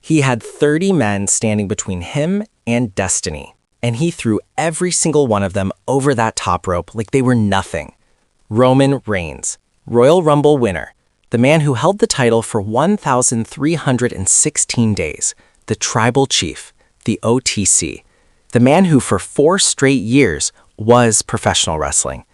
He had 30 men standing between him and destiny, and he threw every single one of them over that top rope like they were nothing. Roman Reigns, Royal Rumble winner, the man who held the title for 1,316 days, the Tribal Chief, the OTC, the man who for 4 straight years was professional wrestling.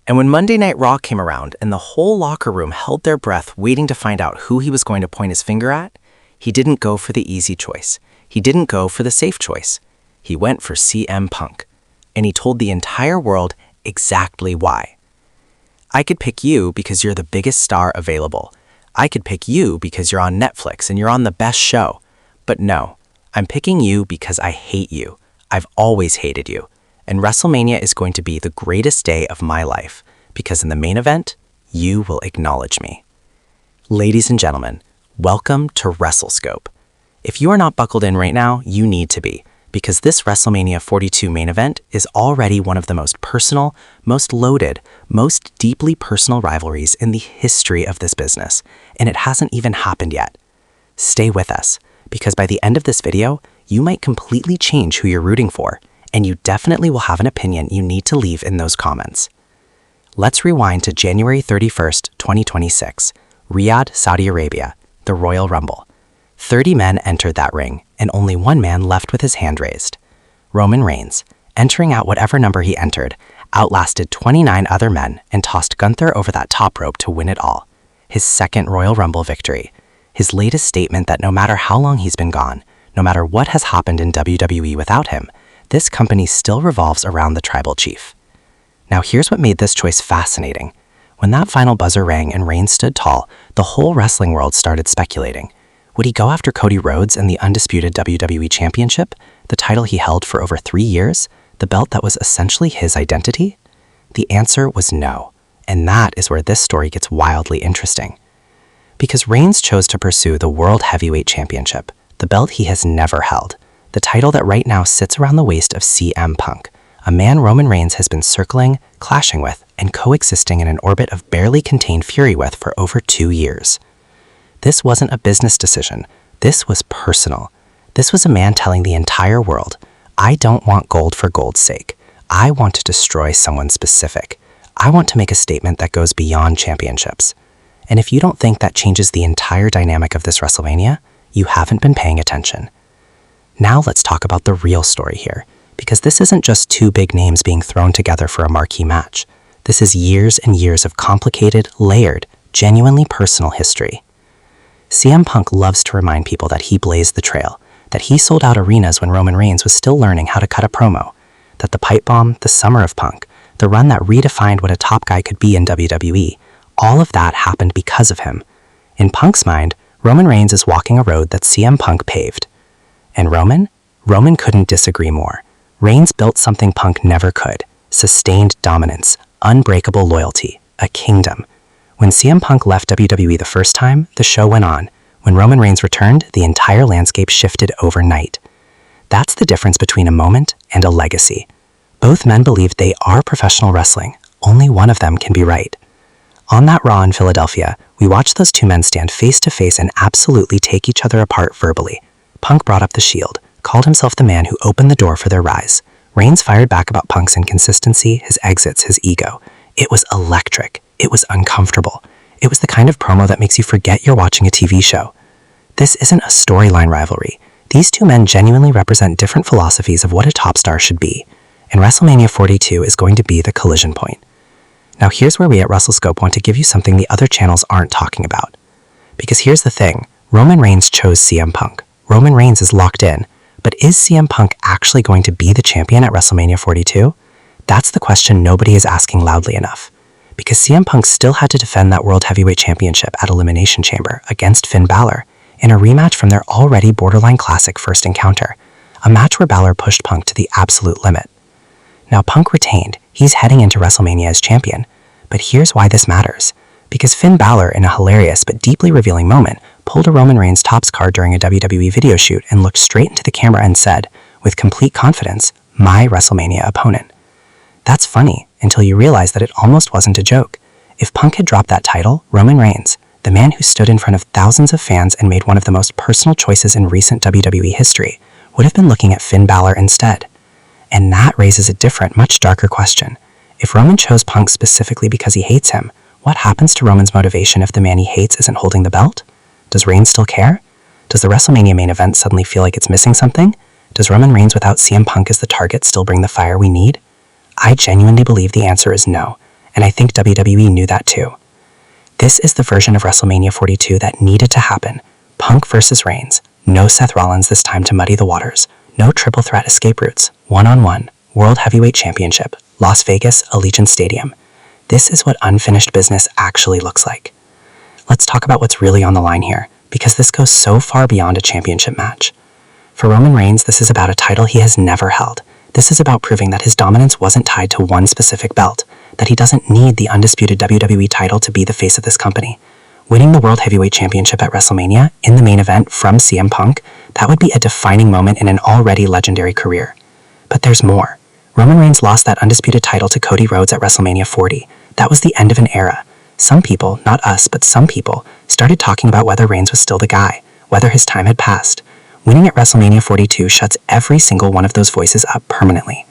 And when Monday Night Raw came around and the whole locker room held their breath waiting to find out who he was going to point his finger at, he didn't go for the easy choice. He didn't go for the safe choice. He went for CM Punk. And he told the entire world exactly why. I could pick you because you're the biggest star available. I could pick you because you're on Netflix and you're on the best show. But no, I'm picking you because I hate you. I've always hated you. And WrestleMania is going to be the greatest day of my life because in the main event, you will acknowledge me. Ladies and gentlemen, welcome to WrestleScope. If you are not buckled in right now, you need to be, because this WrestleMania 42 main event is already one of the most personal, most loaded, most deeply personal rivalries in the history of this business, and it hasn't even happened yet. Stay with us, because by the end of this video, you might completely change who you're rooting for, and you definitely will have an opinion you need to leave in those comments. Let's rewind to January 31st, 2026, Riyadh, Saudi Arabia, the Royal Rumble. 30 men entered that ring, and only one man left with his hand raised. Roman Reigns, entering at whatever number he entered, outlasted 29 other men and tossed Gunther over that top rope to win it all. His second Royal Rumble victory. His latest statement that no matter how long he's been gone, no matter what has happened in WWE without him, this company still revolves around the Tribal Chief. Now here's what made this choice fascinating. When that final buzzer rang and Reigns stood tall, the whole wrestling world started speculating. Would he go after Cody Rhodes and the undisputed WWE Championship, the title he held for over 3 years, the belt that was essentially his identity? The answer was no, and that is where this story gets wildly interesting. Because Reigns chose to pursue the World Heavyweight Championship, the belt he has never held, the title that right now sits around the waist of CM Punk, a man Roman Reigns has been circling, clashing with, and coexisting in an orbit of barely contained fury with for over 2 years. This wasn't a business decision. This was personal. This was a man telling the entire world, I don't want gold for gold's sake. I want to destroy someone specific. I want to make a statement that goes beyond championships. And if you don't think that changes the entire dynamic of this WrestleMania, you haven't been paying attention. Now let's talk about the real story here, because this isn't just 2 big names being thrown together for a marquee match. This is years and years of complicated, layered, genuinely personal history. CM Punk loves to remind people that he blazed the trail, that he sold out arenas when Roman Reigns was still learning how to cut a promo, that the pipe bomb, the summer of Punk, the run that redefined what a top guy could be in WWE, all of that happened because of him. In Punk's mind, Roman Reigns is walking a road that CM Punk paved. And Roman couldn't disagree more. Reigns built something Punk never could, sustained dominance, unbreakable loyalty, a kingdom. When CM Punk left WWE the first time, the show went on. When Roman Reigns returned, the entire landscape shifted overnight. That's the difference between a moment and a legacy. Both men believed they are professional wrestling. Only one of them can be right. On that Raw in Philadelphia, we watched those 2 men stand face to face and absolutely take each other apart verbally. Punk brought up the Shield, called himself the man who opened the door for their rise. Reigns fired back about Punk's inconsistency, his exits, his ego. It was electric. It was uncomfortable. It was the kind of promo that makes you forget you're watching a TV show. This isn't a storyline rivalry. These 2 men genuinely represent different philosophies of what a top star should be. And WrestleMania 42 is going to be the collision point. Now here's where we at WrestleScope want to give you something the other channels aren't talking about. Because here's the thing, Roman Reigns chose CM Punk. Roman Reigns is locked in. But is CM Punk actually going to be the champion at WrestleMania 42? That's the question nobody is asking loudly enough. Because CM Punk still had to defend that World Heavyweight Championship at Elimination Chamber against Finn Balor in a rematch from their already borderline classic first encounter, a match where Balor pushed Punk to the absolute limit. Now Punk retained, he's heading into WrestleMania as champion, but here's why this matters. Because Finn Balor, in a hilarious but deeply revealing moment, pulled a Roman Reigns tops card during a WWE video shoot and looked straight into the camera and said, with complete confidence, my WrestleMania opponent. That's funny, until you realize that it almost wasn't a joke. If Punk had dropped that title, Roman Reigns, the man who stood in front of thousands of fans and made one of the most personal choices in recent WWE history, would have been looking at Finn Balor instead. And that raises a different, much darker question. If Roman chose Punk specifically because he hates him, what happens to Roman's motivation if the man he hates isn't holding the belt? Does Reigns still care? Does the WrestleMania main event suddenly feel like it's missing something? Does Roman Reigns without CM Punk as the target still bring the fire we need? I genuinely believe the answer is no, and I think WWE knew that too. This is the version of WrestleMania 42 that needed to happen. Punk versus Reigns. No Seth Rollins this time to muddy the waters. No triple threat escape routes. One-on-one. World Heavyweight Championship. Las Vegas, Allegiant Stadium. This is what unfinished business actually looks like. Let's talk about what's really on the line here, because this goes so far beyond a championship match. For Roman Reigns, this is about a title he has never held. This is about proving that his dominance wasn't tied to one specific belt, that he doesn't need the undisputed WWE title to be the face of this company. Winning the World Heavyweight Championship at WrestleMania, in the main event from CM Punk, that would be a defining moment in an already legendary career. But there's more. Roman Reigns lost that undisputed title to Cody Rhodes at WrestleMania 40. That was the end of an era. Some people, not us, but some people, started talking about whether Reigns was still the guy, whether his time had passed. Winning at WrestleMania 42 shuts every single one of those voices up permanently.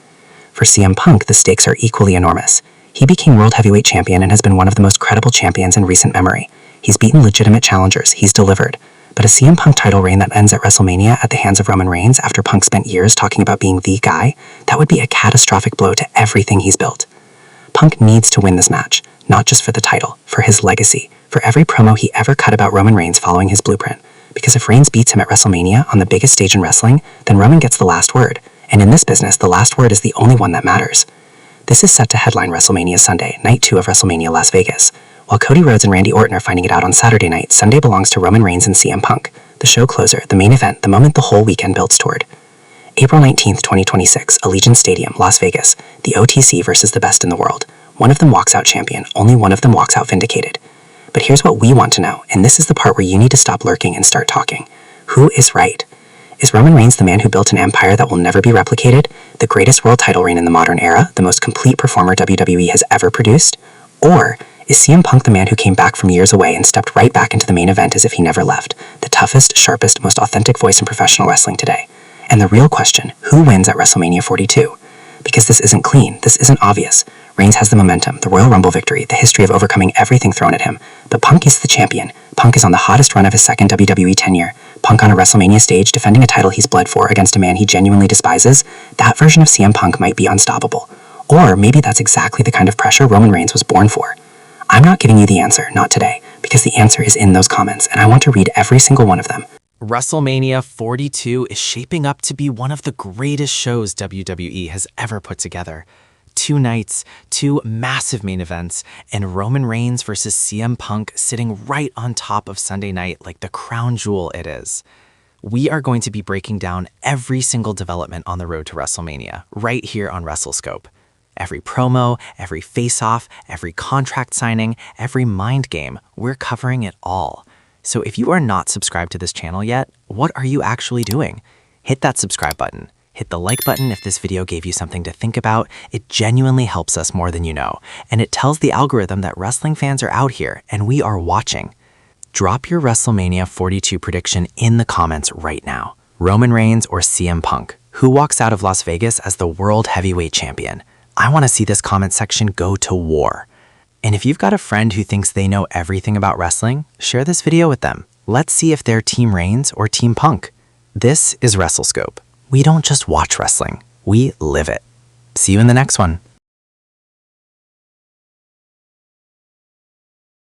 For CM Punk, the stakes are equally enormous. He became World Heavyweight Champion and has been one of the most credible champions in recent memory. He's beaten legitimate challengers, he's delivered. But a CM Punk title reign that ends at WrestleMania at the hands of Roman Reigns after Punk spent years talking about being the guy, that would be a catastrophic blow to everything he's built. Punk needs to win this match, not just for the title, for his legacy, for every promo he ever cut about Roman Reigns following his blueprint. Because if Reigns beats him at WrestleMania on the biggest stage in wrestling, then Roman gets the last word. And in this business, the last word is the only one that matters. This is set to headline WrestleMania Sunday, night 2 of WrestleMania Las Vegas. While Cody Rhodes and Randy Orton are finding it out on Saturday night, Sunday belongs to Roman Reigns and CM Punk, the show closer, the main event, the moment the whole weekend builds toward. April 19th, 2026, Allegiant Stadium, Las Vegas, the OTC versus the best in the world. One of them walks out champion, only one of them walks out vindicated. But here's what we want to know, and this is the part where you need to stop lurking and start talking. Who is right? Is Roman Reigns the man who built an empire that will never be replicated, the greatest world title reign in the modern era, the most complete performer WWE has ever produced? Or is CM Punk the man who came back from years away and stepped right back into the main event as if he never left, the toughest, sharpest, most authentic voice in professional wrestling today? And the real question, who wins at WrestleMania 42? Because this isn't clean, this isn't obvious. Reigns has the momentum, the Royal Rumble victory, the history of overcoming everything thrown at him. But Punk is the champion. Punk is on the hottest run of his second WWE tenure. Punk on a WrestleMania stage defending a title he's bled for against a man he genuinely despises. That version of CM Punk might be unstoppable. Or maybe that's exactly the kind of pressure Roman Reigns was born for. I'm not giving you the answer, not today, because the answer is in those comments, and I want to read every single one of them. WrestleMania 42 is shaping up to be one of the greatest shows WWE has ever put together. 2 nights, 2 massive main events, and Roman Reigns versus CM Punk sitting right on top of Sunday night like the crown jewel it is. We are going to be breaking down every single development on the road to WrestleMania, right here on WrestleScope. Every promo, every face-off, every contract signing, every mind game, we're covering it all. So if you are not subscribed to this channel yet, what are you actually doing? Hit that subscribe button. Hit the like button if this video gave you something to think about. It genuinely helps us more than you know, and it tells the algorithm that wrestling fans are out here and we are watching. Drop your WrestleMania 42 prediction in the comments right now. Roman Reigns or CM Punk? Who walks out of Las Vegas as the World Heavyweight Champion? I want to see this comment section go to war. And if you've got a friend who thinks they know everything about wrestling, share this video with them. Let's see if they're Team Reigns or Team Punk. This is WrestleScope. We don't just watch wrestling, we live it. See you in the next one.